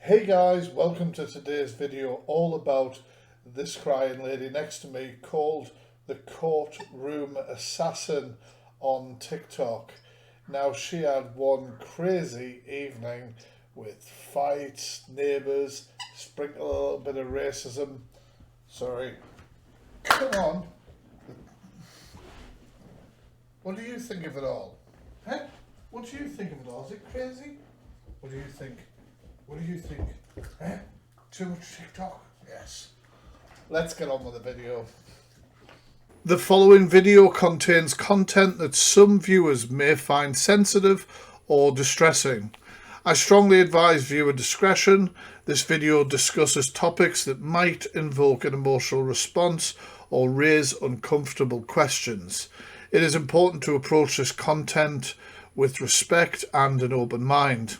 Hey guys, welcome to today's video all about this crying lady next to me called the Courtroom Assassin on TikTok. Now she had one crazy evening with fights, neighbours, sprinkle a little bit of racism. Sorry. Come on. What do you think of it all? Huh? What do you think of it all? Is it crazy? What do you think? What do you think? Eh? Too much TikTok? Yes. Let's get on with the video. The following video contains content that some viewers may find sensitive or distressing. I strongly advise viewer discretion. This video discusses topics that might invoke an emotional response or raise uncomfortable questions. It is important to approach this content with respect and an open mind.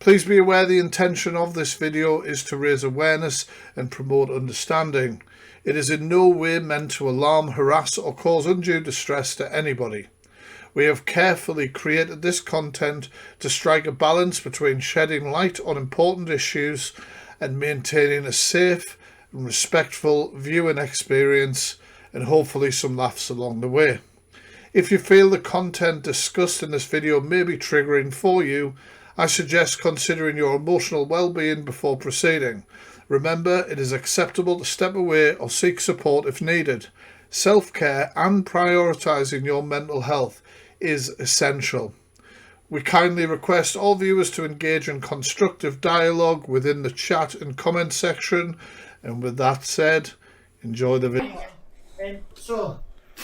Please be aware the intention of this video is to raise awareness and promote understanding. It is in no way meant to alarm, harass or cause undue distress to anybody. We have carefully created this content to strike a balance between shedding light on important issues and maintaining a safe and respectful viewing experience and hopefully some laughs along the way. If you feel the content discussed in this video may be triggering for you, I suggest considering your emotional well-being before proceeding. Remember, it is acceptable to step away or seek support if needed. Self-care and prioritising your mental health is essential. We kindly request all viewers to engage in constructive dialogue within the chat and comment section. And with that said, enjoy the video. So,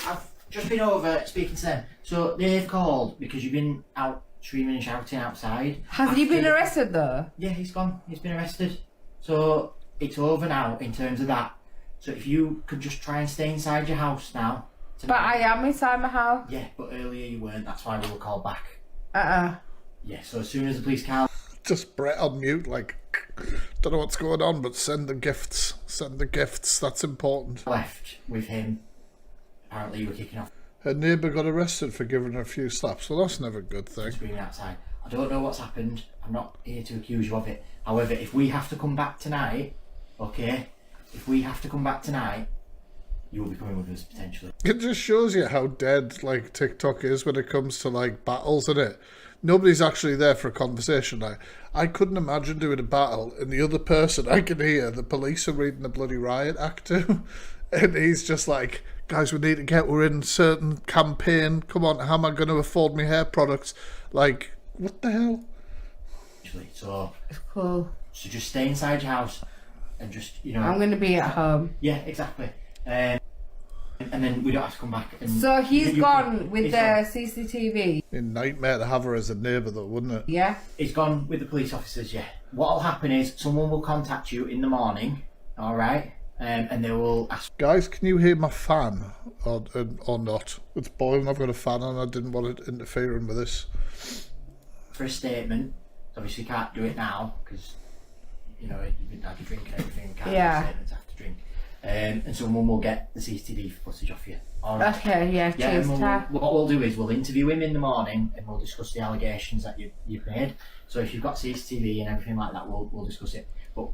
I've just been over speaking to them. So, they've called because you've been out screaming and shouting outside. Has he been arrested though? Yeah, he's gone. He's been arrested. So, it's over now in terms of that. So, if you could just try and stay inside your house now. But I am inside my house. Yeah, but earlier you weren't. That's why we were called back. Yeah, so as soon as the police car... Just Brett on mute, like, don't know what's going on, but send the gifts. Send the gifts, that's important. ...left with him. Apparently you were kicking off. Her neighbour got arrested for giving her a few slaps. Well, that's never a good thing. Screaming outside. I don't know what's happened. I'm not here to accuse you of it. However, if we have to come back tonight, okay? If we have to come back tonight, you will be coming with us potentially. It just shows you how dead like TikTok is when it comes to like battles, innit? Nobody's actually there for a conversation. I couldn't imagine doing a battle and the other person I can hear the police are reading the bloody riot act to, and he's just like, guys, we need to get, we're in a certain campaign, come on, how am I going to afford my hair products? Like, what the hell? So It's cool. So just stay inside your house and just, you know... I'm going to be at home. Yeah, exactly. And then we don't have to come back. And so he's gone with the CCTV? A nightmare to have her as a neighbour though, wouldn't it? Yeah. He's gone with the police officers, yeah. What'll happen is someone will contact you in the morning, alright? And they will ask... Guys, can you hear my fan or not? It's boiling, I've got a fan on, I didn't want it interfering with this. For a statement. Obviously you can't do it now, because, you know, you've had to drink and everything. Can't do statements after drink. And someone will get the CCTV footage off you. All right. Okay, yeah, cheers. What we'll do is we'll interview him in the morning and we'll discuss the allegations that you've made. So if you've got CCTV and everything like that, we'll discuss it. But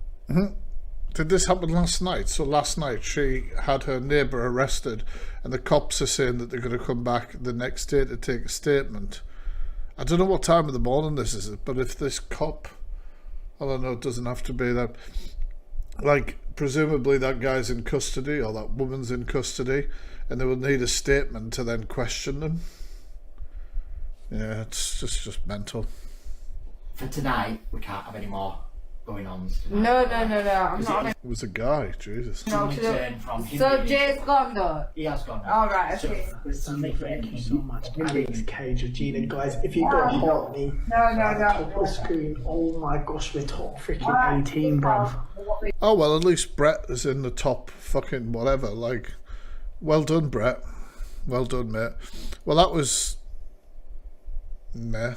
Did this happen last night? So last night she had her neighbour arrested and the cops are saying that they're going to come back the next day to take a statement. I don't know what time of the morning this is, but if this cop, I don't know, it doesn't have to be that, like, presumably that guy's in custody or that woman's in custody and they will need a statement to then question them. Yeah, it's just mental. for tonight, we can't have any more going on. No, I'm not. It was a guy, Jesus. No, From him so Jay's gone though? He has gone. Alright, okay. Thank you so much. Alex, Cage, Regina, guys, if you got hot me, No. top of the screen, oh my gosh, we're top freaking 18, bruv. Oh, well, at least Brett is in the top fucking whatever. Like, well done, Brett. Well done, mate. Well, that was... meh.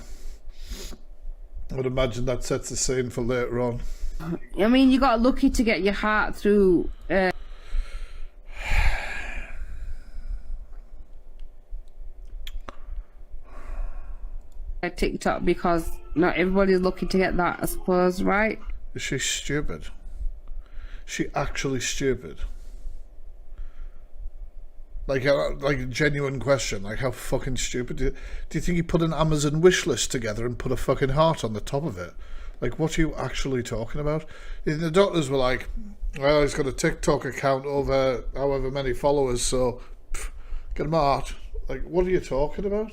I would imagine that sets the scene for later on. I mean, you got lucky to get your heart through TikTok, because not everybody's lucky to get that, I suppose, right? Is she stupid? Is she actually stupid? Like a genuine question. Like, how fucking stupid do you think he put an Amazon wish list together and put a fucking heart on the top of it? Like, what are you actually talking about? The doctors were like, well, he's got a TikTok account over however many followers, so get him a heart. Like, what are you talking about?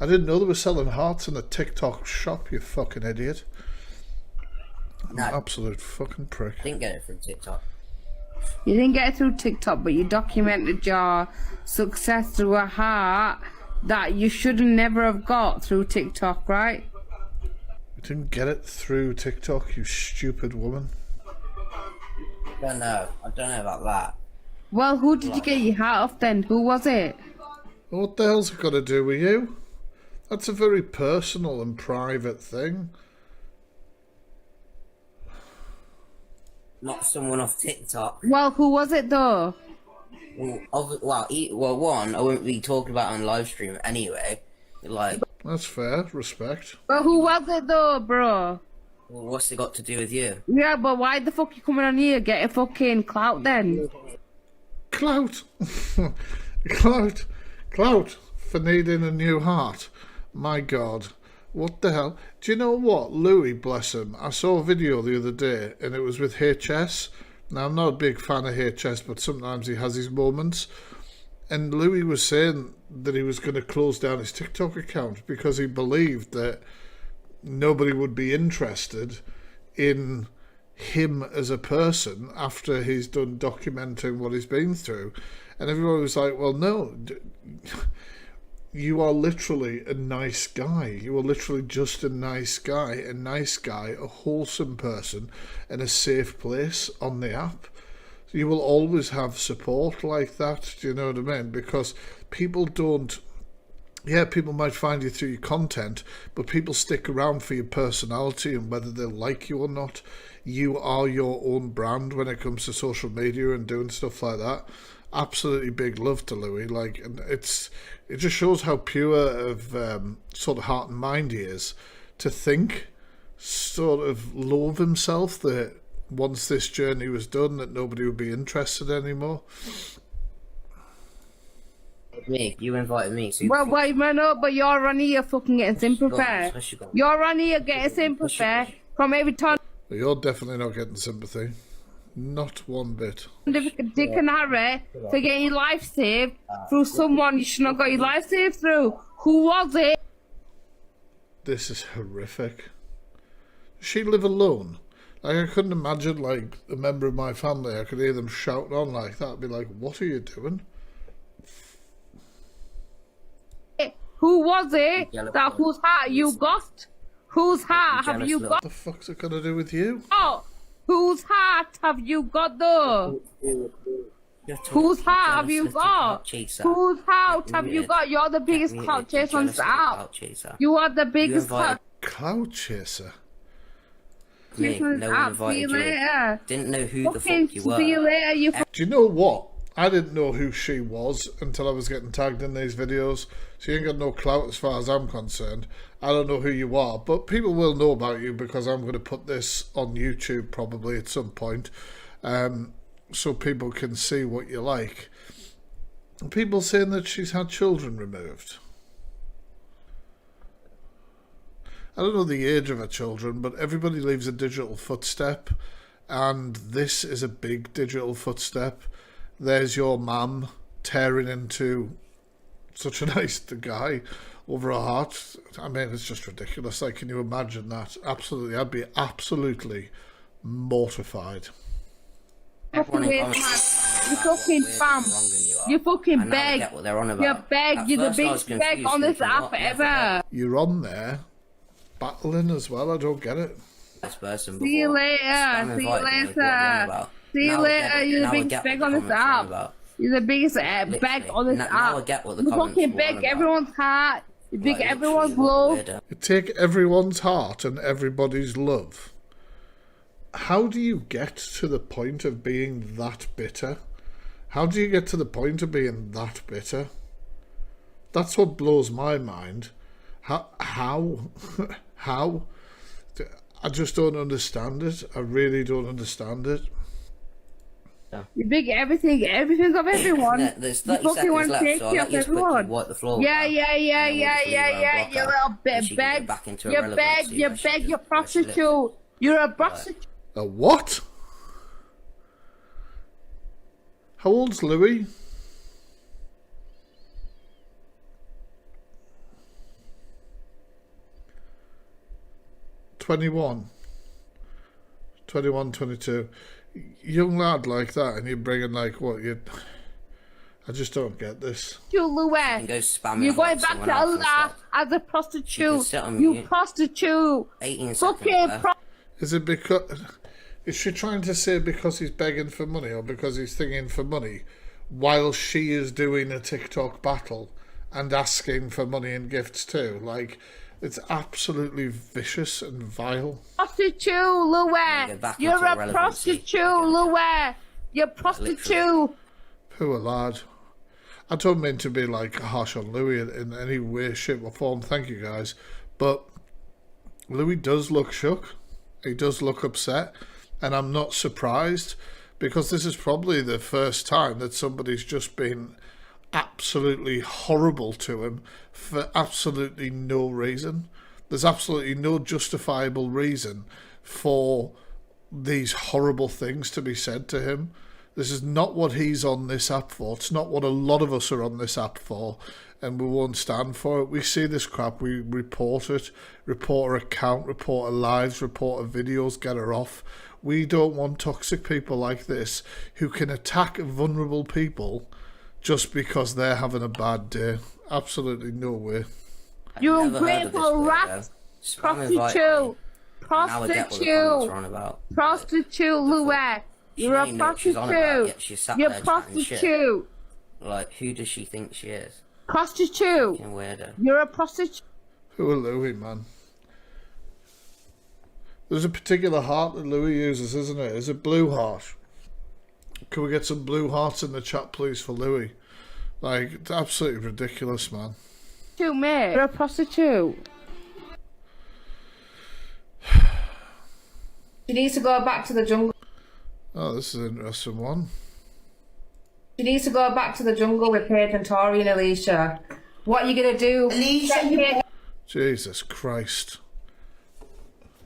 I didn't know they were selling hearts in a TikTok shop, you fucking idiot. No. Absolute fucking prick. I didn't get it from TikTok. You didn't get it through TikTok, but you documented your success through a heart that you should never have got through TikTok, right? You didn't get it through TikTok, you stupid woman. I don't know about that. Well, who did you get your heart off then? Who was it? What the hell's it got to do with you? That's a very personal and private thing. Not someone off TikTok. Well, who was it though? Well, one, I wouldn't be talking about it on live stream anyway. Like, That's fair, respect. But who was it though, bro? well, what's it got to do with you? Yeah, but why the fuck you coming on here? Get a fucking clout then. Clout! Clout for needing a new heart. My God. What the hell? Do you know what? Louis, bless him. I saw a video the other day and it was with HS. Now, I'm not a big fan of HS, but sometimes he has his moments. And Louis was saying that he was going to close down his TikTok account because he believed that nobody would be interested in him as a person after he's done documenting what he's been through. And everyone was like, well, no, you are literally a nice guy. You are literally just a nice guy, a wholesome person in a safe place on the app. You will always have support like that, do you know what I mean? Because people don't, yeah, people might find you through your content, but people stick around for your personality and whether they like you or not. You are your own brand when it comes to social media and doing stuff like that. Absolutely big love to Louis. Like, and it just shows how pure of sort of heart and mind he is to think sort of low of himself that once this journey was done that nobody would be interested anymore. Me, you invited me. So Well, wait, man, no, but you're on here fucking getting sympathy. You're on here getting sympathy from every time But you're definitely not getting sympathy. Not one bit. Dick and Harry to get your life saved through someone you should not got your life saved through. Who was it? This is horrific. Does she live alone? Like, I couldn't imagine, like, a member of my family, I could hear them shouting on like that. I'd be like, what are you doing? Who was it? That whose heart you got? Whose heart have you got? What the fuck's it got to do with you? Oh, whose heart have you got though? Whose heart have you got? Whose heart have you got? You're the biggest clout chaser on this app. You are the biggest clout Cloud chaser? Me, chaser on no this one app. See invited you you. later. Didn't know who the Fucking fuck you were. see you later, you Do you know what? I didn't know who she was until I was getting tagged in these videos. She ain't got no clout as far as I'm concerned. I don't know who you are, but people will know about you because I'm going to put this on YouTube probably at some point, so people can see what you like. People saying that she's had children removed. I don't know the age of her children, but everybody leaves a digital footstep, and this is a big digital footstep. There's your mum tearing into such a nice guy over a heart. I mean, it's just ridiculous. Like, can you imagine that? Absolutely. I'd be absolutely mortified. You fucking fam. You fucking beg. You beg. You're the biggest beg on this app ever. You're on there battling as well. I don't get it. This person See you later. See you later. See you later. You're the biggest beg on this app. You're the biggest beg on this now I app. get what the You comments fucking were beg on about. everyone's heart. You beg Like, everyone's literally, love. You take everyone's heart and everybody's love. How do you get to the point of being that bitter? How do you get to the point of being that bitter? That's what blows my mind. How How? I just don't understand it. I really don't understand it. You big everything of everyone. Yeah, there's You 30 fucking seconds want to left, take so I'll you let off you quickly everyone. wipe the floor. Yeah, out, yeah, and then we'll just leave her and you block her, little and bit she can beg. get back into You irrelevancy beg, where you she beg, just- you where she lives. prostitute. You're a prostitute. A what? How old's Louis? "21, 22. Young lad like that, and you're bringing like what you? I just don't get this. You, You can Louis. go spamming You're going like back someone to else Allah instead. as a She can prostitute. sit on You mute. prostitute. 18 seconds Fucking left. Is it because? Is she trying to say because he's begging for money, or because he's thinking for money, while she is doing a TikTok battle and asking for money and gifts too? Like, it's absolutely vicious and vile. Prostitute, Get Louis. back You're into a irrelevancy. prostitute, Louis. You're prostitute. Poor lad. I don't mean to be like harsh on Louis in any way, shape or form, thank you guys, but Louis does look shook. He does look upset, and I'm not surprised, because this is probably the first time that somebody's just been absolutely horrible to him for absolutely no reason. There's absolutely no justifiable reason for these horrible things to be said to him. This is not what he's on this app for. It's not what a lot of us are on this app for, and we won't stand for it. We see this crap, we report it, report her account, report her lives, report her videos, get her off. We don't want toxic people like this who can attack vulnerable people just because they're having a bad day. Absolutely no way. You're Never heard of this ungrateful bit, rat. though. Spam invite me. Prostitute. Now I get what the comments are Prostitute. on about. Prostitute, Louis. She You're don't a even know what she's on about, prostitute. yet she's sat You're there chatting shit. prostitute. Like, who does she think she is? Prostitute. Fucking weirdo. You're a prostitute. Who are Louis, man? There's a particular heart that Louis uses, isn't it? Is it blue heart? Can we get some blue hearts in the chat, please, for Louis? Like, it's absolutely ridiculous, man. Mate. You're a prostitute. She needs to go back to the jungle. Oh, this is an interesting one. She needs to go back to the jungle with Paige and Tori and Alicia. What are you gonna do? Alicia, Jesus Christ.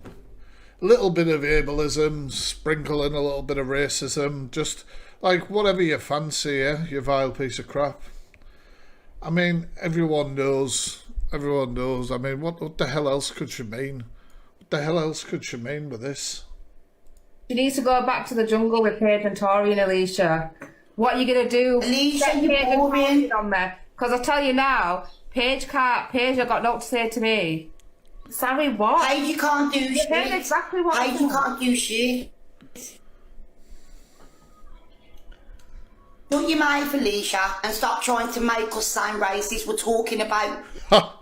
A little bit of ableism, sprinkle in a little bit of racism, just like whatever you fancy, yeah, you vile piece of crap. I mean, everyone knows. I mean, what the hell else could she mean? What the hell else could she mean with this? She needs to go back to the jungle with Paige and Tori and Alicia. What are you gonna do? Alicia, Get you're Paige and boring. Tori on there. Because I tell you now, Paige have got nothing to say to me. Sorry, what? Paige, you can't do You heard shit. exactly what I Paige, you said. can't do shit. Put your mouth, Alicia, and stop trying to make us sound racist. We're talking about... Ha!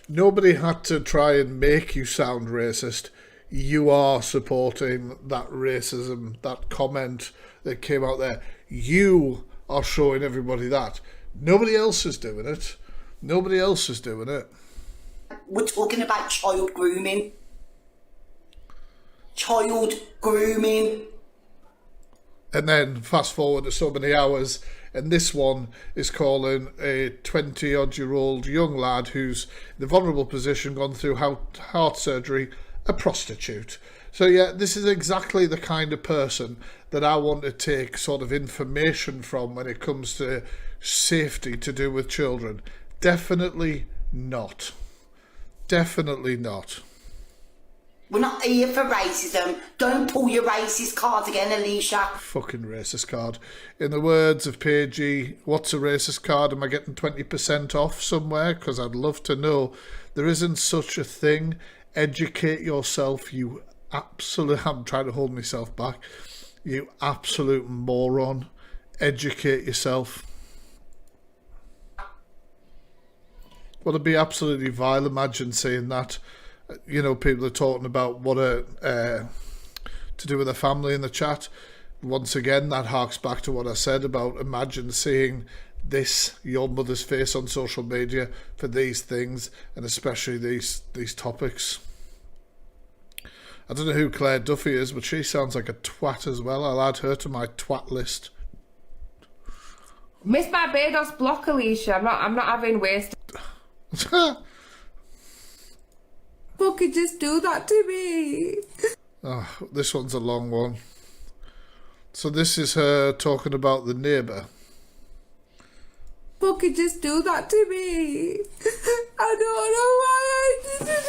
Nobody had to try and make you sound racist. You are supporting that racism, that comment that came out there. You are showing everybody that. Nobody else is doing it. Nobody else is doing it. We're talking about child grooming. Child grooming. And then fast forward to so many hours, and this one is calling a 20-odd-year-old young lad who's in a vulnerable position, gone through heart surgery, a prostitute. So yeah, this is exactly the kind of person that I want to take sort of information from when it comes to safety to do with children. Definitely not. Definitely not. We're not here for racism. Don't pull your racist card again, Alicia. Fucking racist card. In the words of PG, what's a racist card? Am I getting 20% off somewhere? Because I'd love to know. There isn't such a thing. Educate yourself, you absolute... I'm trying to hold myself back. You absolute moron. Educate yourself. Well, it'd be absolutely vile. Imagine saying that. You know, people are talking about what to do with their family in the chat. Once again, that harks back to what I said about imagine seeing this, your mother's face on social media for these things, and especially these topics. I don't know who Claire Duffy is, but she sounds like a twat as well. I'll add her to my twat list. Miss Barbados block, Alicia. I'm not having wasted. Fucking just do that to me. Oh, this one's a long one. So this is her talking about the neighbour. Fucking just do that to me. I don't know why I did it.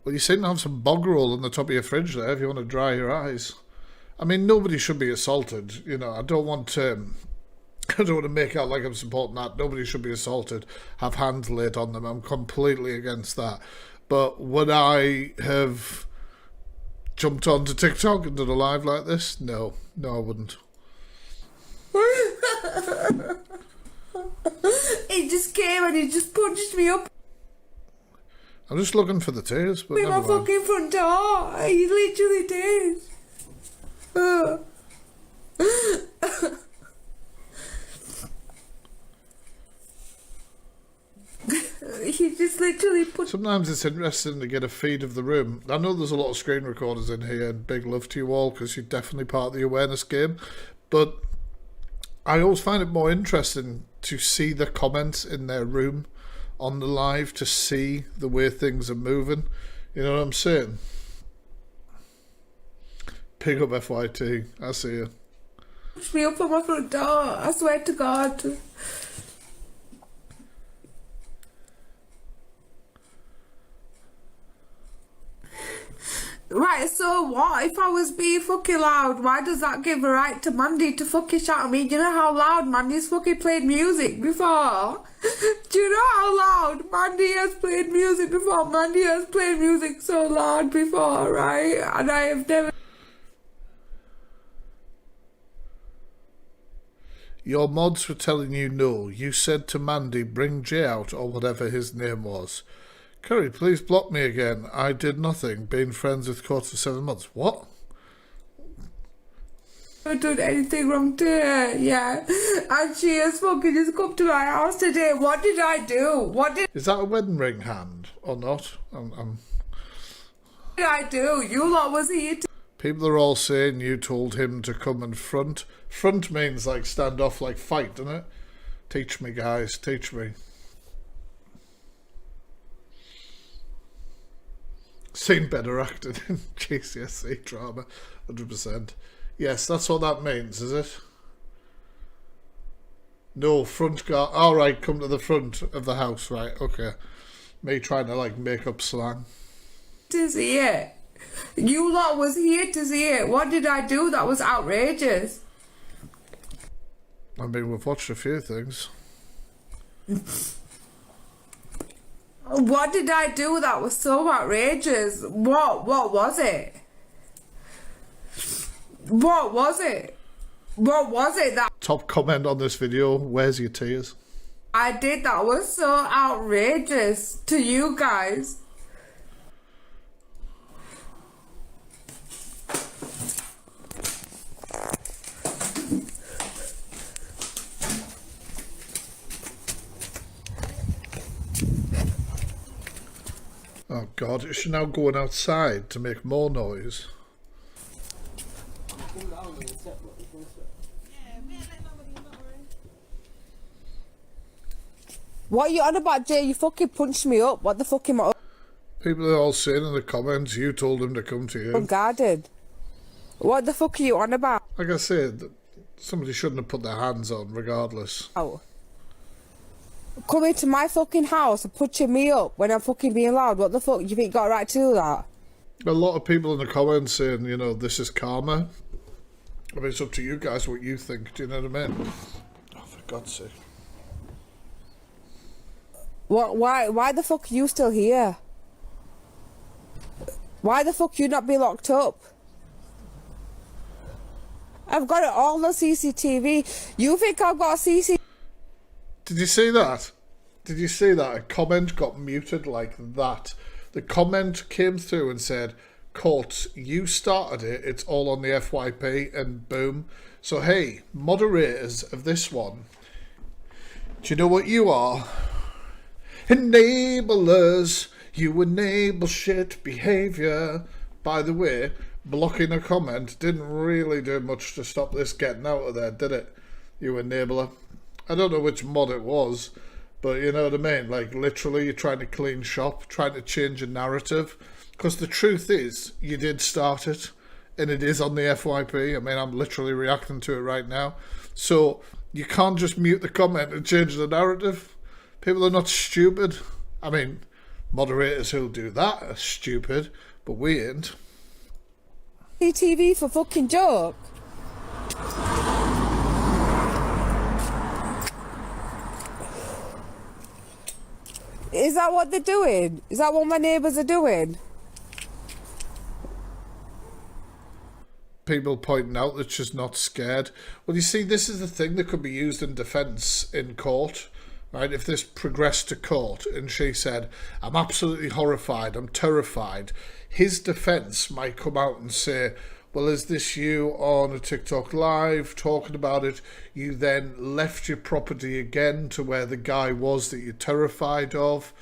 Well, you seem to have some bog roll on the top of your fridge there if you want to dry your eyes. I mean, nobody should be assaulted. You know, I don't want to make out like I'm supporting that. Nobody should be assaulted, have hands laid on them. I'm completely against that. But would I have jumped onto TikTok and done a live like this? No, I wouldn't. He just came and he just punched me up I'm just looking for the tears, but with my never mind. fucking front door. He literally did. He just literally put. Sometimes it's interesting to get a feed of the room. I know there's a lot of screen recorders in here, and big love to you all, because you're definitely part of the awareness game. But I always find it more interesting to see the comments in their room on the live, to see the way things are moving. You know what I'm saying? Pick up FYT. I see you. Push me up on my front door. I swear to God. Right, so what? If I was being fucking loud, why does that give a right to Mandy to fucking shout at me? Do you know how loud Mandy's fucking played music before? Do you know how loud Mandy has played music before? Mandy has played music so loud before, right? And I have never... Your mods were telling you no. You said to Mandy, bring Jay out, or whatever his name was. Curry, please block me again. I did nothing. Been friends with Court for 7 months. What? I done anything wrong to her, yeah. And she has fucking just come to my house today. What did I do? What did Is that a wedding ring hand or not? I do? You lot was here to... People are all saying you told him to come and front. Front means like stand off, like fight, doesn't it? Teach me, guys. Teach me. Seen better acting in GCSE drama, 100%. Yes, that's what that means, is it? No, front guard. All right, come to the front of the house, right? Okay. Me trying to like make up slang. To see it. You lot was here to see it. What did I do that was outrageous? I mean, we've watched a few things. What did I do that was so outrageous? What was it? What was it? What was it that Top comment on this video, where's your tears? I did that was so outrageous to you guys? Oh God, is she now going outside to make more noise? What are you on about, Jay? You fucking punched me up. What the fuck am I People are all saying in the comments you told him to come to you. unguarded? What the fuck are you on about? Like I said, somebody shouldn't have put their hands on regardless. Oh. Coming to my fucking house and punching me up when I'm fucking being loud. What the fuck? You think you got a right to do that? A lot of people in the comments saying, you know, this is karma. I mean, it's up to you guys what you think, do you know what I mean? Oh, for God's sake. What? Why the fuck are you still here? Why the fuck you not be locked up? I've got it all on CCTV. You think I've got a CCTV? Did you see that? Did you see that? A comment got muted like that. The comment came through and said, Court, you started it, it's all on the FYP, and boom. So hey, moderators of this one, Do you know what you are? Enablers. You enable shit behaviour. By the way, blocking a comment didn't really do much to stop this getting out of there, did it? You enabler. I don't know which mod it was, but you know what I mean? Like, literally, you're trying to clean shop, trying to change a narrative. Because the truth is, you did start it, and it is on the FYP. I mean, I'm literally reacting to it right now. So, you can't just mute the comment and change the narrative. People are not stupid. I mean, moderators who'll do that are stupid, but we ain't. TV for fucking joke. Is that what they're doing? Is that what my neighbours are doing? People pointing out that she's not scared. Well, you see, this is the thing that could be used in defence in court, right? If this progressed to court and she said, I'm absolutely horrified, I'm terrified, his defence might come out and say, well, is this you on a TikTok live talking about it? You then left your property again to where the guy was that you're terrified of.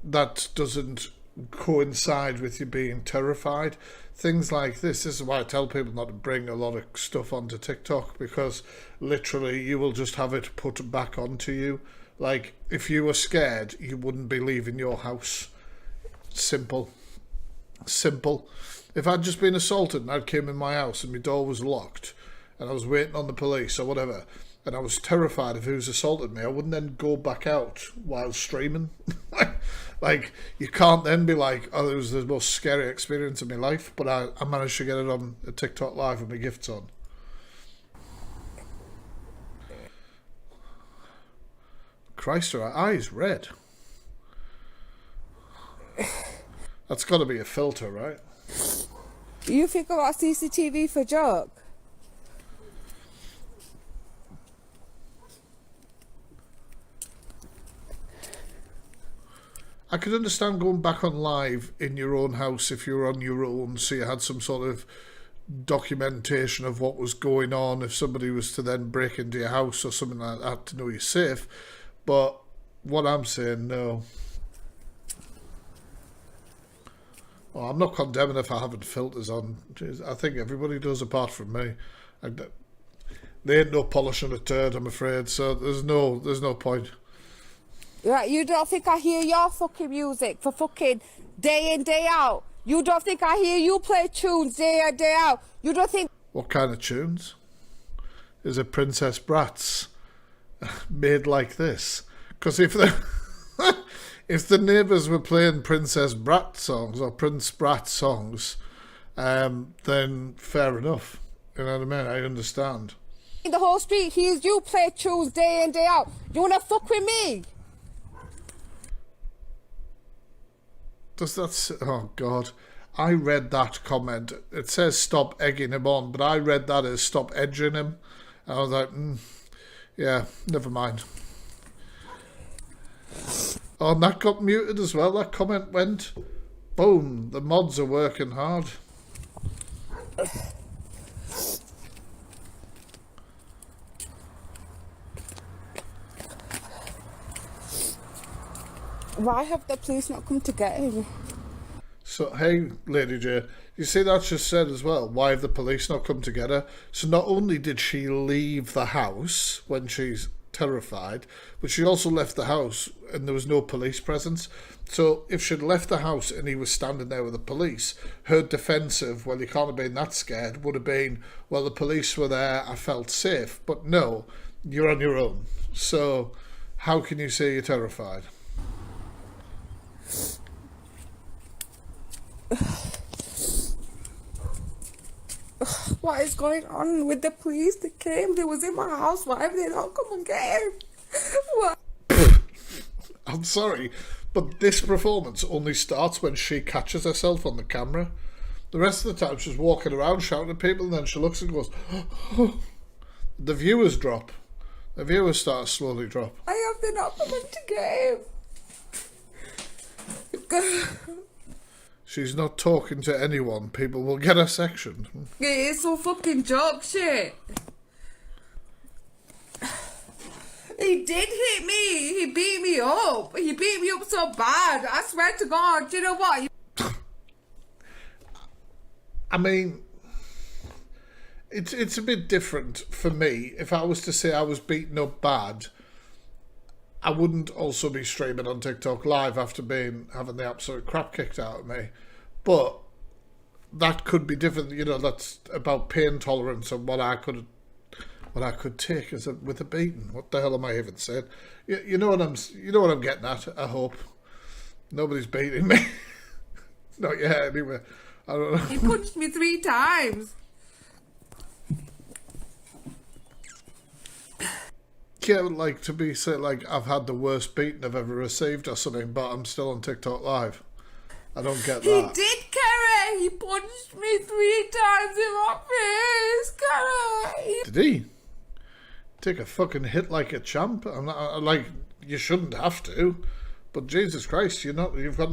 That doesn't coincide with you being terrified. Things like this is why I tell people not to bring a lot of stuff onto TikTok, because literally you will just have it put back onto you. Like, if you were scared, you wouldn't be leaving your house. Simple. Simple. If I'd just been assaulted and I'd came in my house and my door was locked and I was waiting on the police or whatever, and I was terrified of who's assaulted me, I wouldn't then go back out while streaming. Like, you can't then be like, oh, it was the most scary experience of my life, but I managed to get it on a TikTok live with my gifts on. Christ, her eyes red. That's got to be a filter, right? You think I got CCTV for joke? I could understand going back on live in your own house if you were on your own, so you had some sort of documentation of what was going on if somebody was to then break into your house or something like that to know you're safe. But what I'm saying, no. Well, I'm not condemning if I haven't filters on. Jeez, I think everybody does apart from me. There ain't no polish on a turd, I'm afraid, so there's no point. Right, you don't think I hear your fucking music for fucking day in, day out? You don't think I hear you play tunes day in, day out? You don't think... What kind of tunes? Is it Princess Brats made like this? Because if the neighbours were playing Princess Brat songs or Prince Brat songs, then fair enough. You know what I mean? I understand. The whole street hears you play tunes day in, day out. You wanna fuck with me? Does that... Oh, God. I read that comment. It says stop egging him on, but I read that as stop edging him. And I was like, yeah, never mind. Oh, and that got muted as well. That comment went, boom, the mods are working hard. Why have the police not come to get him? So, hey, Lady J, you see that just said as well, why have the police not come to get her? So not only did she leave the house when she's terrified, but she also left the house and there was no police presence. So if she'd left the house and he was standing there with the police, her defensive, well, you can't have been that scared, would have been, well, the police were there, I felt safe. But no, you're on your own. So how can you say you're terrified? What is going on with the police? They came, they was in my house. Why have they not come and get him? What? I'm sorry, but this performance only starts when she catches herself on the camera. The rest of the time she's walking around shouting at people and then she looks and goes, oh. The viewers drop. The viewers start to slowly drop. Why have they not come to get him? She's not talking to anyone. People will get her sectioned. It's so fucking joke shit. It He did hit me. He beat me up. He beat me up so bad. I swear to God. Do you know what? I mean, it's a bit different for me. If I was to say I was beaten up bad, I wouldn't also be streaming on TikTok live after having the absolute crap kicked out of me. But that could be different. You know, that's about pain tolerance and what I could take with a beating. What the hell am I even saying? You know what I'm getting at. I hope nobody's beating me. Not yet, anyway. I don't know. He punched me 3 times. Yeah, like to be said, like I've had the worst beating I've ever received or something, but I'm still on TikTok live. I don't get that. He did, Kara. He punched me 3 times in my face, Kara. Did he? Take a fucking hit like a champ? I'm not like you shouldn't have to, but Jesus Christ, you've got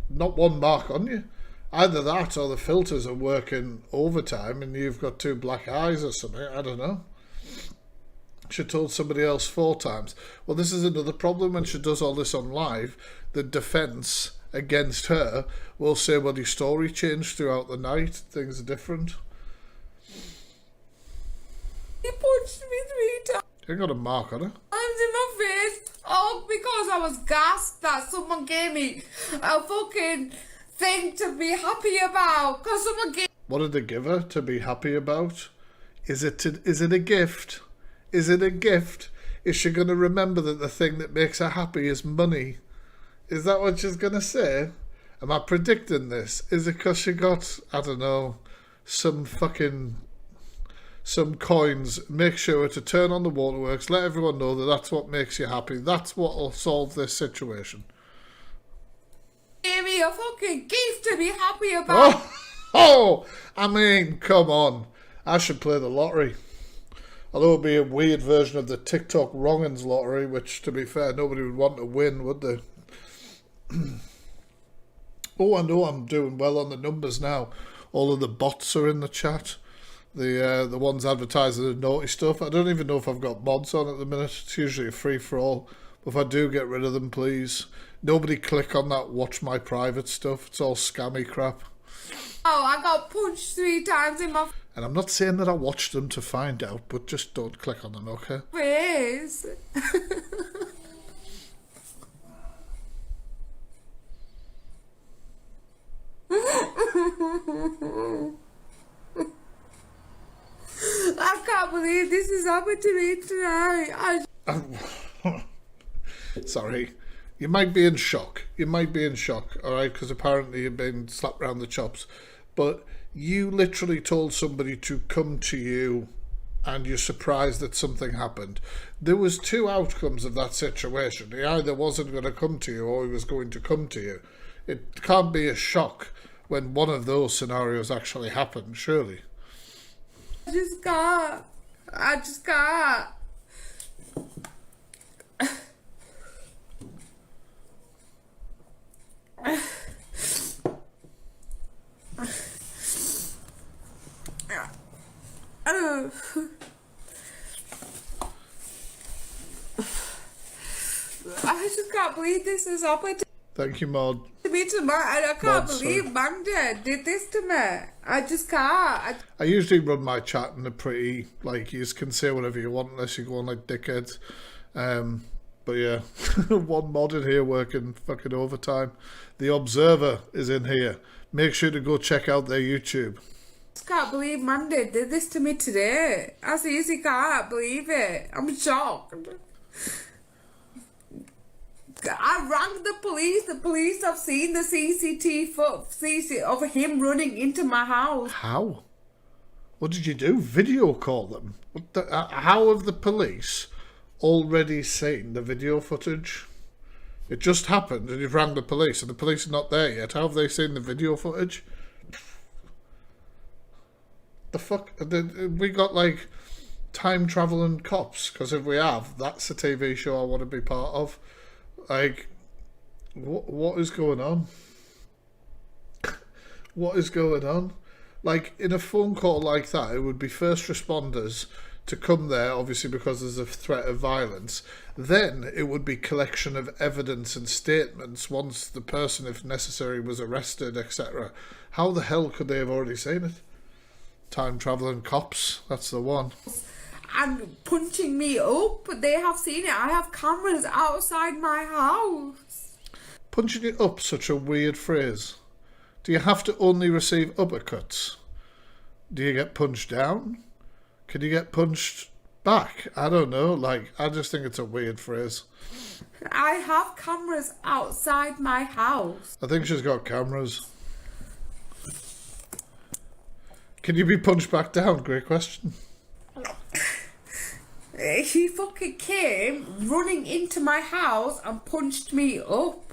not one mark on you. Either that or the filters are working overtime and you've got 2 black eyes or something. I don't know. She told somebody else 4 times. Well, this is another problem when she does all this on live. The defence against her will say, well, your story changed throughout the night. Things are different. He punched me 3 times. You ain't got a mark on her. In my face. Oh, because I was gassed that someone gave me a fucking thing to be happy about. Because someone gave... What did they give her to be happy about? Is it a gift? Is it a gift? Is she going to remember that the thing that makes her happy is money? Is that what she's going to say? Am I predicting this? Is it because she got, I don't know, some coins? Make sure to turn on the waterworks, let everyone know that that's what makes you happy. That's what will solve this situation. Gave me a fucking gift to be happy about. Oh, I mean, come on. I should play the lottery. Although it would be a weird version of the TikTok wrong'uns lottery, which, to be fair, nobody would want to win, would they? Oh, I know I'm doing well on the numbers now. All of the bots are in the chat. The ones advertising the naughty stuff. I don't even know if I've got mods on at the minute. It's usually a free-for-all. But if I do, get rid of them, please. Nobody click on that watch my private stuff. It's all scammy crap. Oh, I got punched 3 times in my And I'm not saying that I watched them to find out, but just don't click on them, okay? face. I can't believe this has happened to me tonight. Sorry. You might be in shock. You might be in shock, alright? Because apparently you've been slapped around the chops. But you literally told somebody to come to you and you're surprised that something happened. There was 2 outcomes of that situation. He either wasn't going to come to you or he was going to come to you. It can't be a shock when one of those scenarios actually happened, surely. I just can't. I just can't believe this has happened Thank you, Maud. to me tonight. I can't believe Magda did this to me. I just can't. I usually run my chat in a pretty, like, you can say whatever you want unless you go on like dickheads. But yeah, one mod in here working fucking overtime. The Observer is in here. Make sure to go check out their YouTube. I just can't believe Mandy did this to me today. I seriously can't believe it. I'm shocked. I rang the police. The police have seen the CCTV of him running into my house. How? What did you do? Video call them? What the, how have the police already seen the video footage? It just happened and you've rang the police and the police are not there yet. How have they seen the video footage? The fuck? We got like time traveling cops, because if we have, that's a TV show I want to be part of. Like, what is going on? What is going on? Like, in a phone call like that, it would be first responders to come there, obviously because there's a threat of violence, then it would be collection of evidence and statements once the person, if necessary, was arrested, etc. How the hell could they have already seen it? Time travelling cops, that's the one. And punching me up, they have seen it. I have cameras outside my house. Punching it up, such a weird phrase. Do you have to only receive uppercuts? Do you get punched down? Can you get punched back? I don't know, like, I just think it's a weird phrase. I have cameras outside my house. I think she's got cameras. Can you be punched back down? Great question. He fucking came running into my house and punched me up.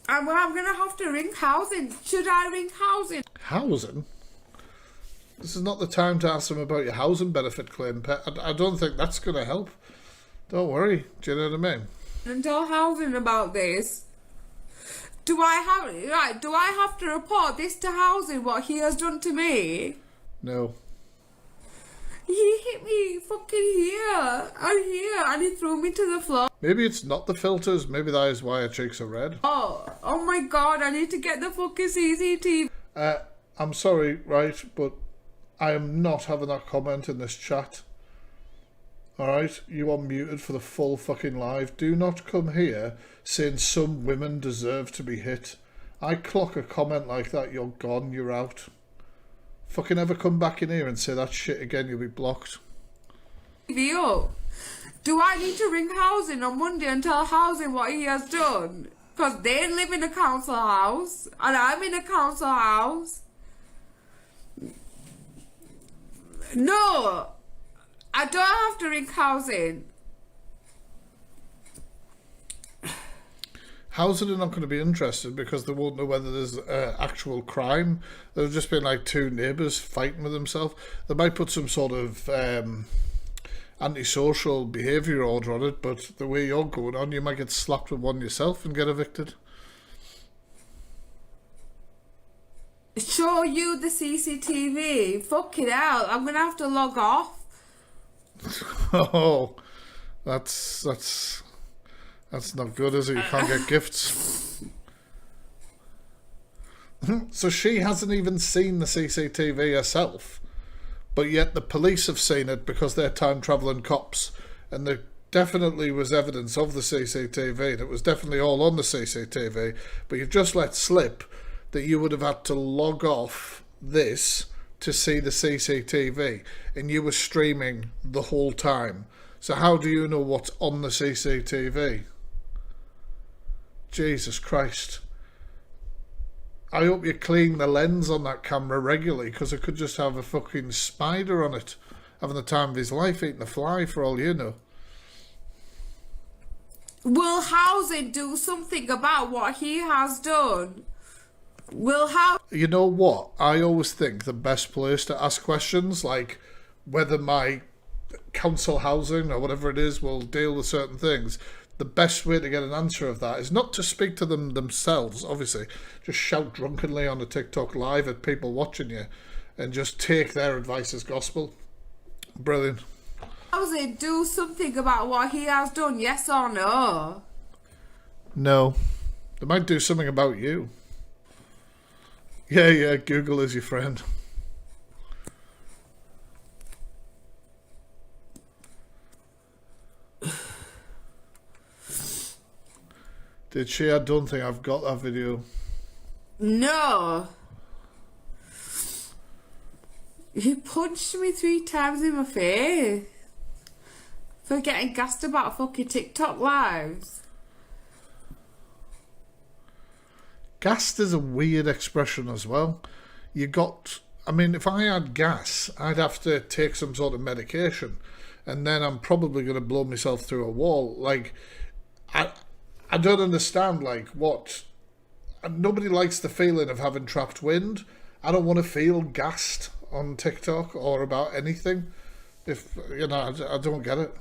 And I'm gonna have to ring housing. Should I ring housing? Housing? This is not the time to ask them about your housing benefit claim, Pet. I don't think that's going to help. Don't worry. Do you know what I mean? And tell housing about this. Do I have to report this to housing, what he has done to me? No. He hit me fucking here and here, and he threw me to the floor. Maybe it's not the filters. Maybe that is why her cheeks are red. Oh my god, I need to get the fucking CCTV. I'm sorry, right, but I am not having that comment in this chat. Alright, you are muted for the full fucking live. Do not come here saying some women deserve to be hit. I clock a comment like that, you're gone, you're out. Fucking ever come back in here and say that shit again, you'll be blocked. Do I need to ring housing on Monday and tell housing what he has done? Because they live in a council house and I'm in a council house. No, I don't have to ring housing. Housing are not going to be interested because they won't know whether there's actual crime. There'll just be like two neighbours fighting with themselves. They might put some sort of antisocial behaviour order on it, but the way you're going on, you might get slapped with one yourself and get evicted. Show you the CCTV. Fucking hell, I'm going to have to log off. Oh, that's not good, is it? You can't get gifts. So she hasn't even seen the CCTV herself, but yet the police have seen it because they're time-travelling cops, and there definitely was evidence of the CCTV, and it was definitely all on the CCTV, but you've just let slip that you would have had to log off this to see the CCTV, and you were streaming the whole time. So how do you know what's on the CCTV? Jesus Christ. I hope you clean the lens on that camera regularly, because it could just have a fucking spider on it, having the time of his life eating a fly for all you know. Will housing do something about what he has done? You know what? I always think the best place to ask questions, like whether my council housing or whatever it is will deal with certain things, the best way to get an answer of that is not to speak to them themselves, obviously. Just shout drunkenly on a TikTok live at people watching you and just take their advice as gospel. Brilliant. Housing do something about what he has done, yes or no? No. They might do something about you. Yeah, Google is your friend. Did she? I don't think I've got that video. No. He punched me 3 times in my face for getting gassed about fucking TikTok lives. Gassed is a weird expression as well. I mean, if I had gas, I'd have to take some sort of medication, and then I'm probably going to blow myself through a wall. Like, I don't understand, like, what... Nobody likes the feeling of having trapped wind. I don't want to feel gassed on TikTok or about anything. If, you know, I don't get it.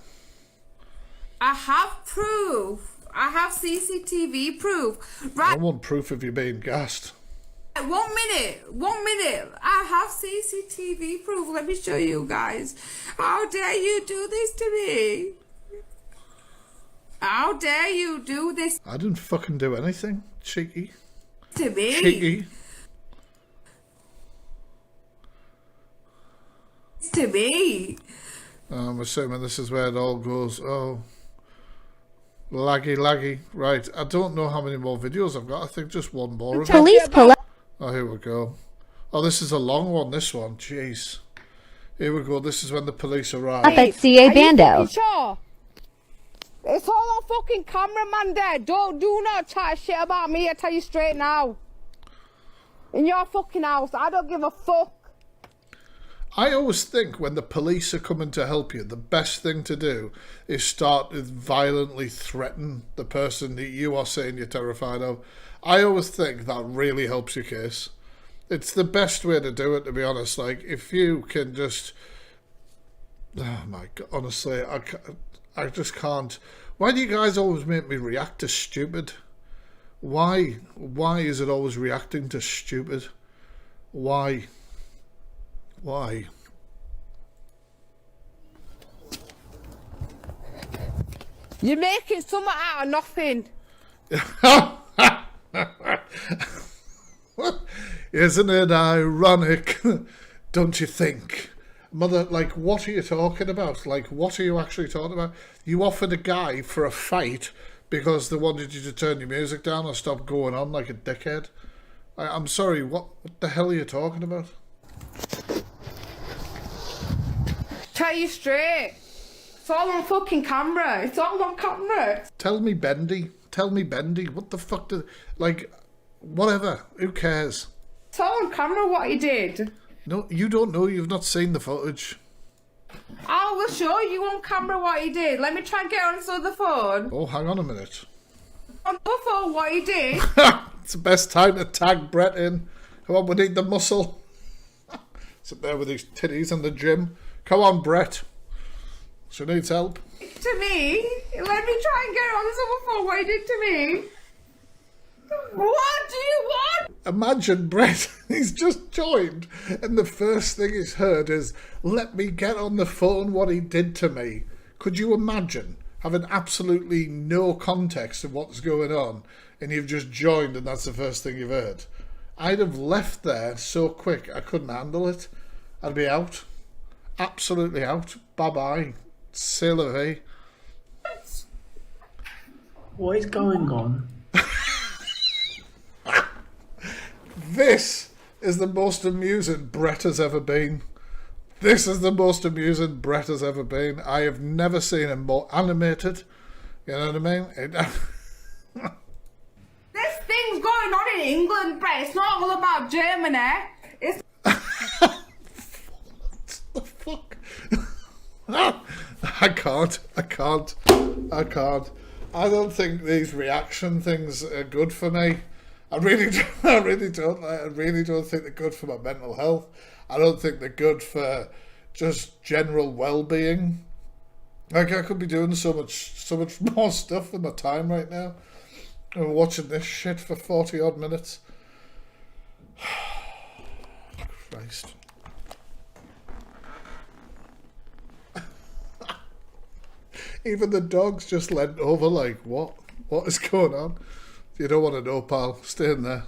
I have proof. I have CCTV proof. I Right. want proof of you being gassed. 1 minute. I have CCTV proof. Let me show you guys. How dare you do this to me? How dare you do this I didn't fucking do anything. Cheeky. to me? Cheeky. To me. I'm assuming this is where it all goes. Oh. Laggy. Right. I don't know how many more videos I've got. I think just one more. Of it. Police pull Oh, here we go. Oh, this is a long one, this one. Jeez. Here we go. This is when the police arrive. up at CA Bando. Sure. It's all on fucking cameraman there. Do not chat shit about me. I tell you straight now. In your fucking house. I don't give a fuck. I always think when the police are coming to help you, the best thing to do is start to violently threaten the person that you are saying you're terrified of. I always think that really helps your case. It's the best way to do it, to be honest. Like, if you can just... Oh my God, honestly, I just can't. Why do you guys always make me react to stupid? Why is it always reacting to stupid? Why? You're making something out of nothing. Isn't it ironic? Don't you think? Mother, like, what are you talking about? Like, what are you actually talking about? You offered a guy for a fight because they wanted you to turn your music down or stop going on like a dickhead. I'm sorry, what the hell are you talking about? Tell you straight. It's all on fucking camera. It's all on camera. Tell me Bendy. What the fuck like, whatever. Who cares? It's all on camera what he did. No, you don't know. You've not seen the footage. I will show you on camera what he did. Let me try and get on this other phone. Oh, hang on a minute. On the phone what he did. It's the best time to tag Brett in. Come on, we need the muscle. Sit there with his titties in the gym. Come on, Brett. She needs help. To me. Let me try and get on this other phone what he did to me. What do you want? Imagine Brett, he's just joined, and the first thing he's heard is, let me get on the phone what he did to me. Could you imagine having absolutely no context of what's going on, and you've just joined and that's the first thing you've heard? I'd have left there so quick I couldn't handle it. I'd be out. Absolutely out. Bye-bye. C'est la vie. What is going on? This is the most amusing Brett has ever been. This is the most amusing Brett has ever been. I have never seen him more animated. You know what I mean? This thing's going on in England, Brett. It's not all about Germany. It's... What the fuck? I can't. I don't think these reaction things are good for me. I really don't think they're good for my mental health. I don't think they're good for just general well-being. Like, I could be doing so much more stuff with my time right now. I'm watching this shit for 40 odd minutes. Christ. Even the dog's just leant over like, what is going on? You don't want to know, pal. Stay in there.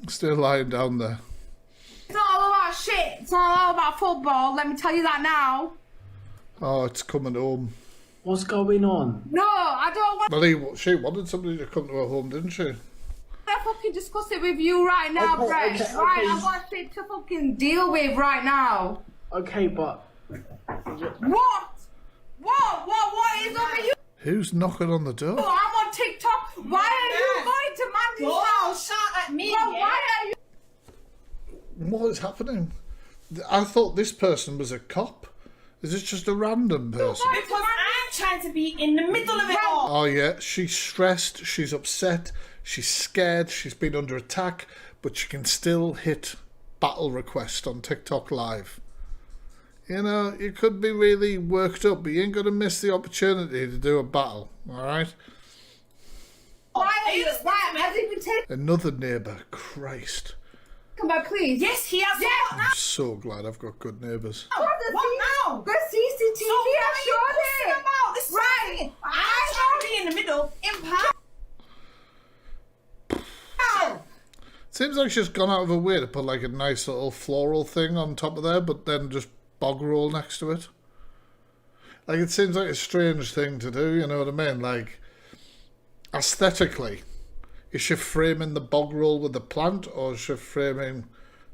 Stay lying down there. It's not all about shit. It's not all about football. Let me tell you that now. Oh, it's coming home. What's going on? No, I don't want Well, she wanted somebody to come to her home, didn't she? to fucking discuss it with you right now, Okay, Brett. okay, Right, okay. I've got shit to fucking deal with right now. Okay, but... What? What is over you? Who's knocking on the door? I'm on TikTok. Why are you going to Mandy's house? Shout at me. Well, why are you? What is happening? I thought this person was a cop. Is this just a random person? Because I'm trying to be in the middle of it all. Oh yeah, she's stressed, she's upset, she's scared, she's been under attack, but she can still hit battle request on TikTok Live. You know, you could be really worked up, but you ain't going to miss the opportunity to do a battle, alright? Why Right, has he been taken Another neighbour. Christ. back, please? Yes, he has. Yeah. I'm so glad I've got good neighbours. What now? The CCTV has showed it. About this right. I trying to be in the middle. Impact. Seems like she's gone out of her way to put like a nice little floral thing on top of there, but then just bog roll next to it. Like, it seems like a strange thing to do, you know what I mean? Like, aesthetically, is she framing the bog roll with the plant, or is she framing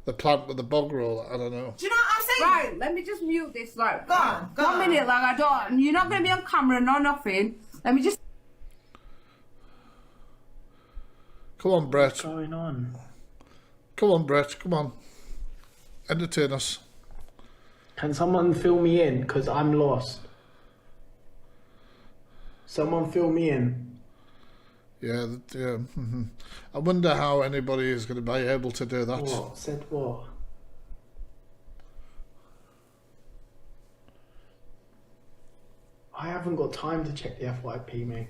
the plant with the bog roll? I don't know. Do you know what I'm saying? Right, let me just mute this. Like, Go on. 1 minute, like, I don't. You're not gonna be on camera, no nothing. Let me just. Come on, Brett. What's going on? Come on, Brett. Come on. Entertain us. Can someone fill me in? Because I'm lost. Someone fill me in. Yeah, yeah. I wonder how anybody is going to be able to do that. What? Said what? I haven't got time to check the FYP, mate.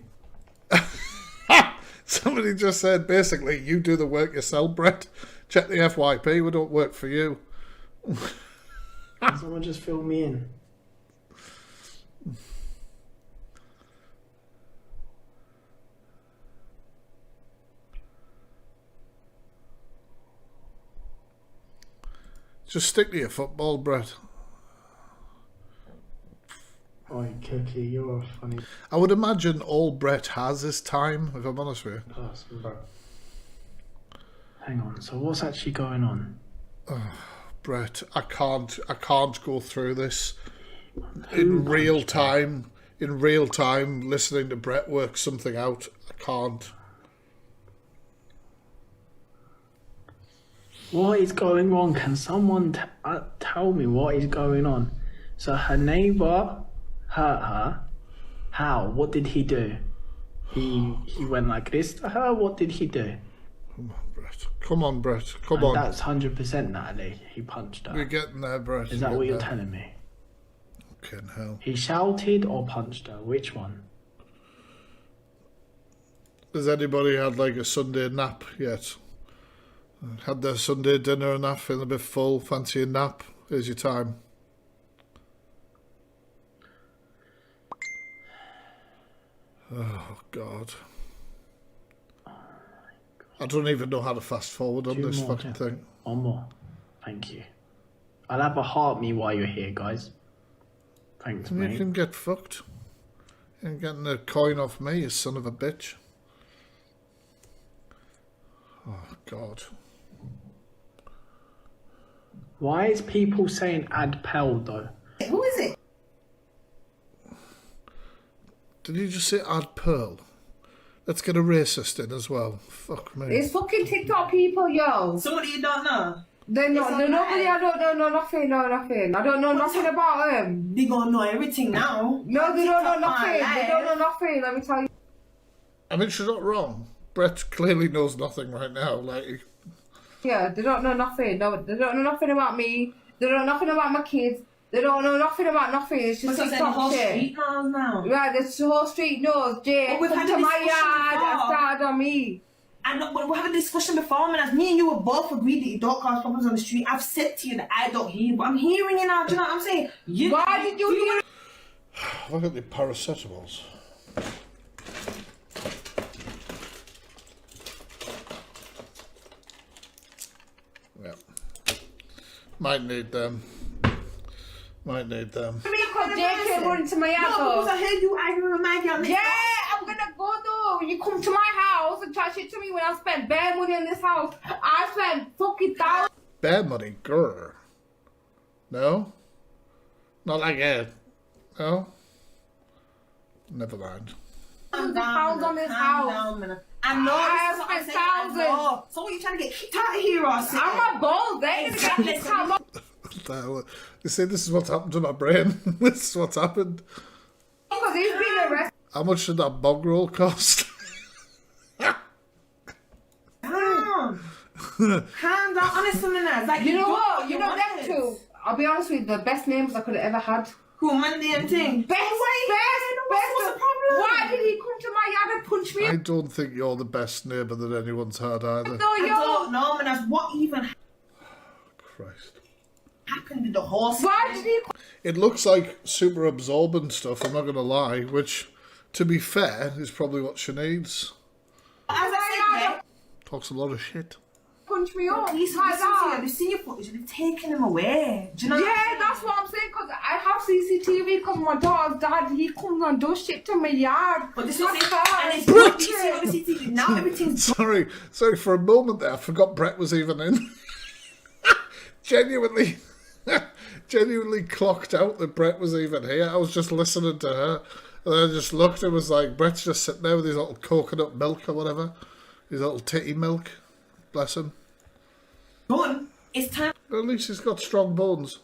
Somebody just said, basically, you do the work yourself, Brett. Check the FYP. We don't work for you. Can someone just fill me in? Just stick to your football, Brett. Oh, Cookie, you're funny I would imagine all Brett has is time, if I'm honest with you. person, bro. Hang on, so what's actually going on? Brett, I can't go through this in real time. In real time, listening to Brett work something out. I can't. What is going on? Can someone tell me what is going on? So her neighbour hurt her. How? What did he do? He went like this to her. What did he do? Come on, Brett. Come on, Brett. Come And on. that's 100% Natalie. He punched her. We're getting there, Brett. Is that what you're telling telling me? Fucking hell. He shouted or punched her? Which one? Has anybody had like a Sunday nap yet? Had their Sunday dinner and that, feeling a bit full, fancy a nap? Here's your time. Oh, God. I don't even know how to fast forward on Two this more, fucking yeah. thing. One more. Thank you. I'll have a heart me while you're here, guys. Thanks, You mate. can get fucked. You ain't getting a coin off me, you son of a bitch. Oh, God. Why is people saying add Pell though? Who is it? Did you just say add Pearl? Let's get a racist in as well. Fuck me. It's fucking TikTok people, yo. Somebody you don't know. They're nobody. I don't know nothing. No nothing. I don't know nothing about them. They gonna know everything now. No, they don't know TikTok nothing. my They life. don't know nothing. Let me tell you. I mean, she's not wrong. Brett clearly knows nothing right now. Like, Yeah, they don't know nothing. No, they don't know nothing about me. They don't know nothing about my kids. They don't know nothing about nothing. It's just Because the TikTok whole shit. street knows now. Right, the whole street knows. Jay, But we've come had to a my discussion yard and before. started on me. And we had a discussion before, man. As me and you were both agreed that you don't cause problems on the street. I've said to you that I don't hear, but I'm hearing you now. Do you know what I'm saying? Why did you hear? look at the paracetamols. Yeah. Might need them. Might need them. Because Jay came running to my No, because house. I heard you arguing with Maggie on this. Yeah, I'm gonna go though. You come to my house and try shit to me when I spent bare money on this house. I spent fucking thousands. Bear money, grr. No? Not like it. No? Never mind. Calm Pounds on this house. I know. I this is what have I'm spent saying, I thousands. know. So what, you trying to get kicked out of here or something? I'm not bold. They ain't gonna get this time. What the hell? You see, this is what's happened to my brain. This is what's happened. Because he's been arrested. How much did that bog roll cost? Calm down. Calm down. Honestly, man. Like, You know don't what? put You your know them words. two. I'll be honest with you, the best names I could have ever had. Cool, Monday and thing. Best, What's the problem? Why did he come to my yard and punch me? I don't think you're the best neighbour that anyone's had either. No, I yo. don't know, man. What even Christ. happened to the horse? Why did he? It looks like super absorbent stuff, I'm not going to lie, which, to be fair, is probably what she needs. As I said, Talks a lot of shit. Punch me up. police like have listened to you. that. They've seen your footage and they've taken him away. Do you know? Yeah, that's what I'm saying. Cause I have CCTV. Cause my daughter's dad, he comes and does shit to my yard. But this is That's it. fine. And it's good. You see on the CCTV. Now everything's Sorry, for a moment there, I forgot Brett was even in. Genuinely clocked out that Brett was even here. I was just listening to her, and then I just looked and was like, Brett's just sitting there with his little coconut milk or whatever, his little titty milk. Bless him. done. It's time. But at least he's got strong bones.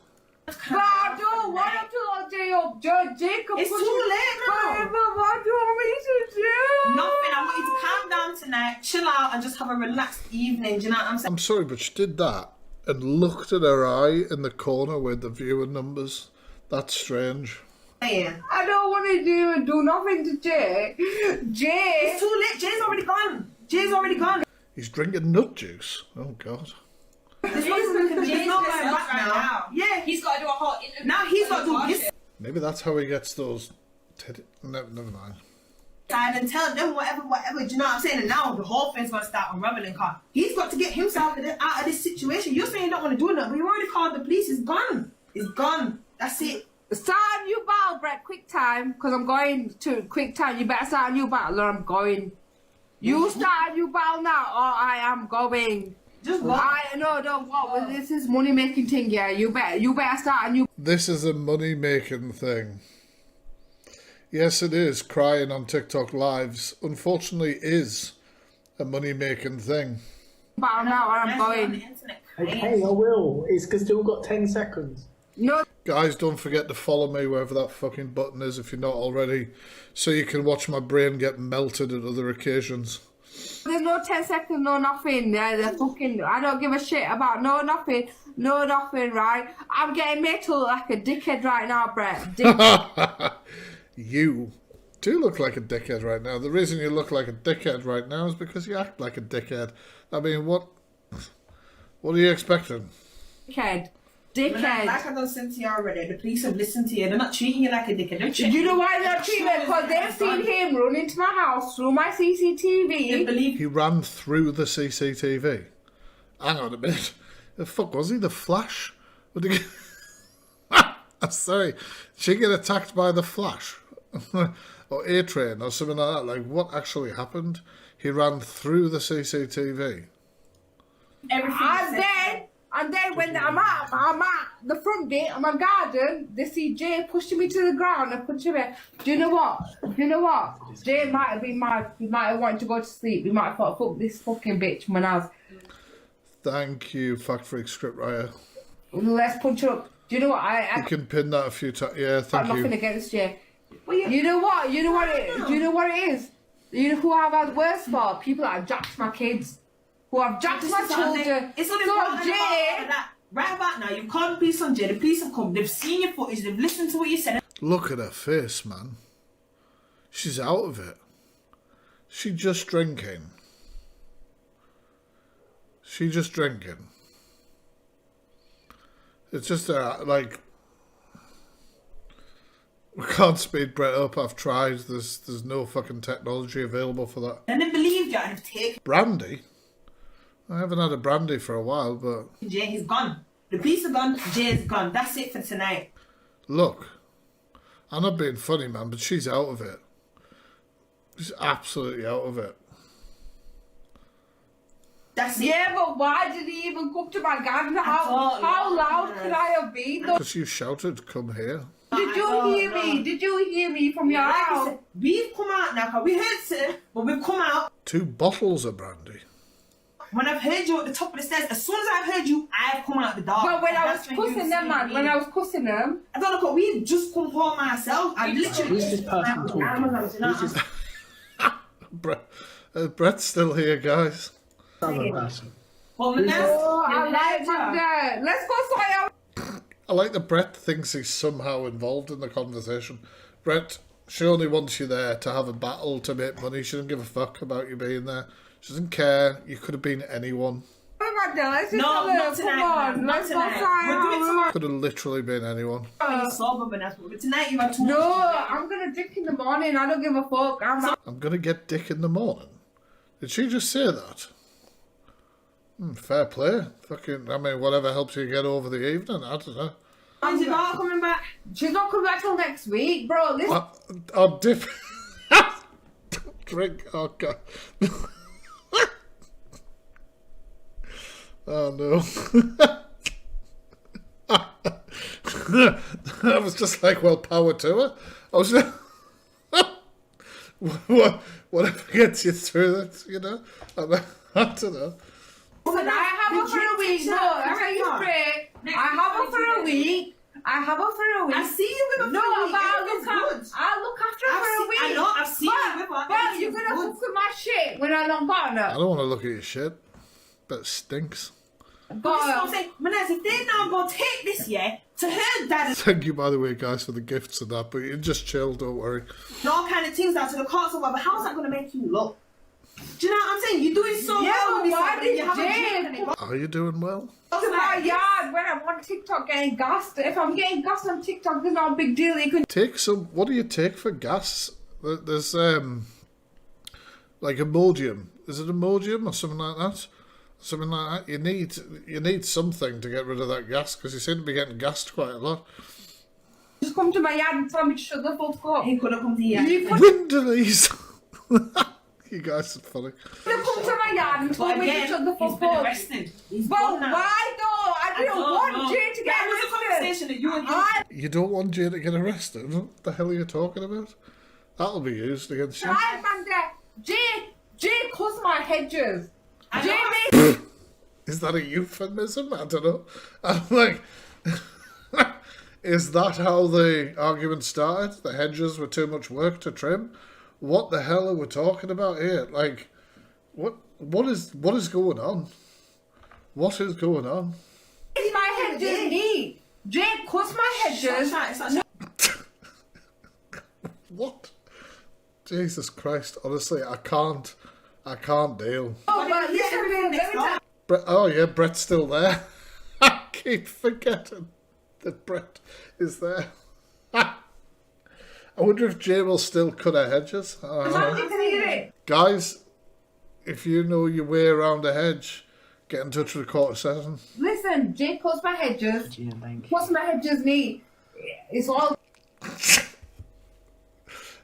But I don't want him to stay up. Jacob, It's too late now. What do you want me to do? Nothing. I want you to calm down tonight, chill out, and just have a relaxed evening. Do you know what I'm saying? I'm sorry, but she did that and looked at her eye in the corner with the viewer numbers. That's strange. I don't want to do nothing to Jay. Jay. It's too late. Jay's already gone. Jay's already gone. He's drinking nut juice. Oh, God. There's no going back now. Yeah, He's got to do a whole interview. now he's got to do this Maybe that's how he gets those titty... Never mind. side and tell them whatever. Do you know what I'm saying? And now the whole thing's gonna start unraveling. Cause he's got to get himself out of this situation. You're saying you don't want to do nothing, but you already called the police. It's gone. It's gone. That's it. Start a new battle, Brett. Quick time. Because I'm going to quick time. You better start a new battle or I'm going. You start a new battle now or I am going. Just go. Don't what? This is money making thing, yeah. You better start a new. This is a money-making thing. Yes, it is. Crying on TikTok lives, unfortunately, is a money-making thing. Battle now or I'm On the going. internet. Okay, I will. It's because still got 10 seconds. No. Guys, don't forget to follow me wherever that fucking button is if you're not already, so you can watch my brain get melted at other occasions. There's no 10 seconds, no nothing. They're fucking. I don't give a shit about no nothing, right? I'm getting made to look like a dickhead right now, Brett. You do look like a dickhead right now. The reason you look like a dickhead right now is because you act like a dickhead. I mean, what are you expecting? Dickhead. Like I done said to you already, the police have listened to you. They're not treating you like a dickhead. They're Do you know why they're not treating me? Because they've seen him run into my house through my They CCTV. believe He ran through the CCTV. Hang on a minute. The fuck was he? The Flash? What did he... I'm sorry. Did she get attacked by the Flash? Or A-Train or something like that? Like, what actually happened? He ran through the CCTV. everything. And then when I'm at the front gate of my garden, they see Jay pushing me to the ground and pushing me. Do you know what? Jay might have been mad. He might have wanted to go to sleep. He might have thought, fuck this fucking bitch when I was. Thank you, Fact Freak Scriptwriter. Let's punch her up. Do you know what? You can pin that a few times. Yeah, I've thank got nothing you. against Jay. You know what it is? You know who I've had worse for? People that have jacked my kids. Who have jacked my children. It's not So important Jay, about that. Right about now, you've called the police on Jay. The police have come. They've seen your footage. They've listened to what you said. Look at her face, man. She's out of it. She just drinking. It's just like, we can't speed Brett up. I've tried. There's no fucking technology available for that. And they believed you and have taken Brandy? I haven't had a brandy for a while, but Jay. He's gone. The police are gone. Jay's gone. That's it for tonight. look, I'm not being funny, man, but she's out of it. She's absolutely out of it. That's it. yeah, but why did he even come to my garden? How loud could I have been? Because you shouted, come here. Did you hear me? Did you hear me from your Like I house? said, we've come out now, cause we heard it, but we've come out. 2 bottles of brandy. When I've heard you at the top of the stairs, as soon as I've heard you, I've come out the door. But when I was That's when cussing you them, see man, me. when I was cussing them, I don't know, cause we've just come home myself. I literally Who's this person talking? Who's this Brett's still here, guys. other person? Well, the next, oh, I like that. Let's go somewhere else. I like that Brett thinks he's somehow involved in the conversation. Brett, She only wants you there to have a battle to make money. She doesn't give a fuck about you being there. She doesn't care. You could have been anyone. Oh my God, let's just No, have not a tonight. come on. Not Let's go tonight. try We'll do it tomorrow. Could have literally been anyone. You're sober, Vanessa, but tonight you had too much. No, I'm gonna drink in the morning. I don't give a fuck. I'm gonna get dick in the morning. Did she just say that? Fair play. Fucking, I mean, whatever helps you get over the evening. I don't know. When's your daughter coming back? She's not coming back till next week, bro. Listen. I'll dip. Drink. Oh god. Oh no. I was just like, well, power to her. I was whatever gets you through that, you know. I don't know. Listen, I have her for a week. No, I tell you straight. I have her for a week. I have her for a week. I see you with her. No, for a week. but Everything's good. I'll look after her for a week. I know, I've seen you with her. But you're gonna Everything's fuck with my shit when I don't got I her. don't want to look at your shit. But it stinks. But this is what I'm saying. Manaz, if they now go take this, yeah, to her dad Thank you, by the way, guys, for the gifts and that. But you just chill, don't worry. and all kind of things out to the courts or whatever, how's that going to make you look? Do you know what I'm saying? You're doing so Yeah, well but with this, why but then you did have a Jane drink and it goes Are you doing well? To my yard when I'm on TikTok getting gassed. If I'm getting gassed on TikTok, there's not a big deal. You can Take some. What do you take for gas? There's like Imodium. Is it Imodium or something like that? Something like that. You need something to get rid of that gas because you seem to be getting gassed quite a lot. just come to my yard and tell me to shut the fuck up. He couldn't come to you. You could Winderley's. You guys are funny. have come to my yard and told But me to again, shut the he's fuck been up. arrested. He's But gone now. why though? I didn't don't want know. Jay to get That was a arrested. conversation that you and him. You don't want Jay to get arrested? What the hell are you talking about? That'll be used against you. I man there. Jay cuts my hedges. I Jay know. made Is that a euphemism? I don't know. I'm like, is that how the argument started? The hedges were too much work to trim? What the hell are we talking about here? Like, what is going on? What is going on? my hedges neat. Jay cuts my hedges. What? Jesus Christ! Honestly, I can't deal. Oh, but listen, let me tell Oh yeah, Brett's still there. I keep forgetting that Brett is there. I wonder if Jay will still cut her hedges. you can hear it. Guys, if you know your way around a hedge, get in touch with the Court of Session. Listen, Jay cuts my hedges. Yeah, thank you. Cuts my hedges neat. It's all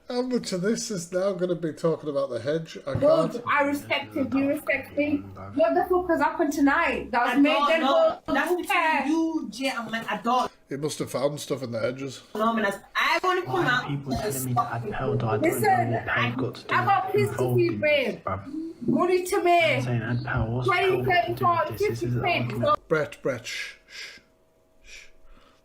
How much of this is now going to be talking about the hedge? I good. can't. I respect him. He respects me. What the fuck has happened tonight? That I was made don't them know. go. That's Who between cares? you, Jay, and man. I don't He must have found stuff in the hedges. know, Manaz. I want to come Why out. are people telling me that I'd held? I don't Listen, know what Pell's got to do I got with pissed to you, babe. bruv. Money to I'm me. saying I'd Pell, what's 20, Pell got to 30, do 40, with this? This 50 is an quid. argument. Brett, shh.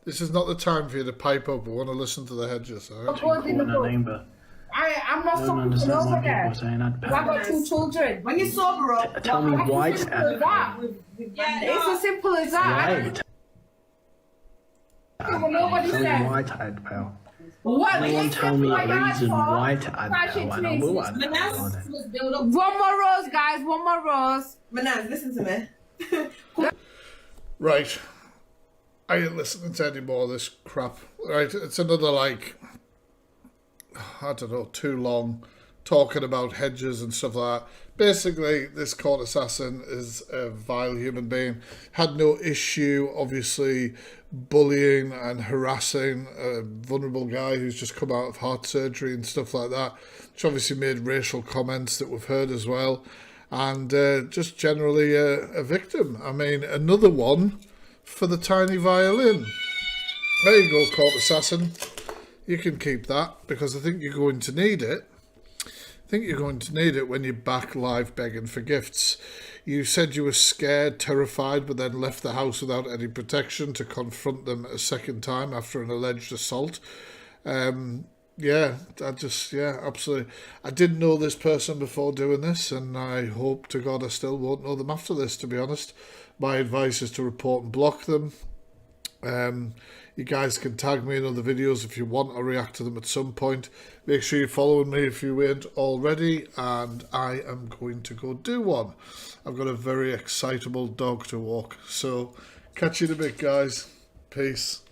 This is not the time for you to pipe up. We want to listen to the hedges, alright? Goes in the Calling her book. name, but I'm not I don't fucking understand over why people there. are saying I'd I Pell. got 2 children. When you're sober up, Tell me why It's to as simple as add that. Pell. It's as simple as that. Why? Well, nobody Tell me said. why to add Pell. What? Anyone tell me a reason why to add Crash Pell, it and I to will me. add Pell on it. One more rose, guys. One more rose. Manaz, listen to me. Right. I ain't listening to any more of this crap. Right, it's another, like, I don't know, too long talking about hedges and stuff like that. Basically, this court assassin is a vile human being. Had no issue, obviously, bullying and harassing a vulnerable guy who's just come out of heart surgery and stuff like that. She obviously made racial comments that we've heard as well. And just generally a victim. I mean, another one for the tiny violin. There you go, court assassin. You can keep that because I think you're going to need it. I think you're going to need it when you're back live begging for gifts. You said you were scared, terrified, but then left the house without any protection to confront them a second time after an alleged assault. Yeah, absolutely. I didn't know this person before doing this, and I hope to God I still won't know them after this, to be honest. My advice is to report and block them. You guys can tag me in other videos if you want to react to them at some point. Make sure you're following me if you ain't already, and I am going to go do one. I've got a very excitable dog to walk. So catch you in a bit, guys. Peace.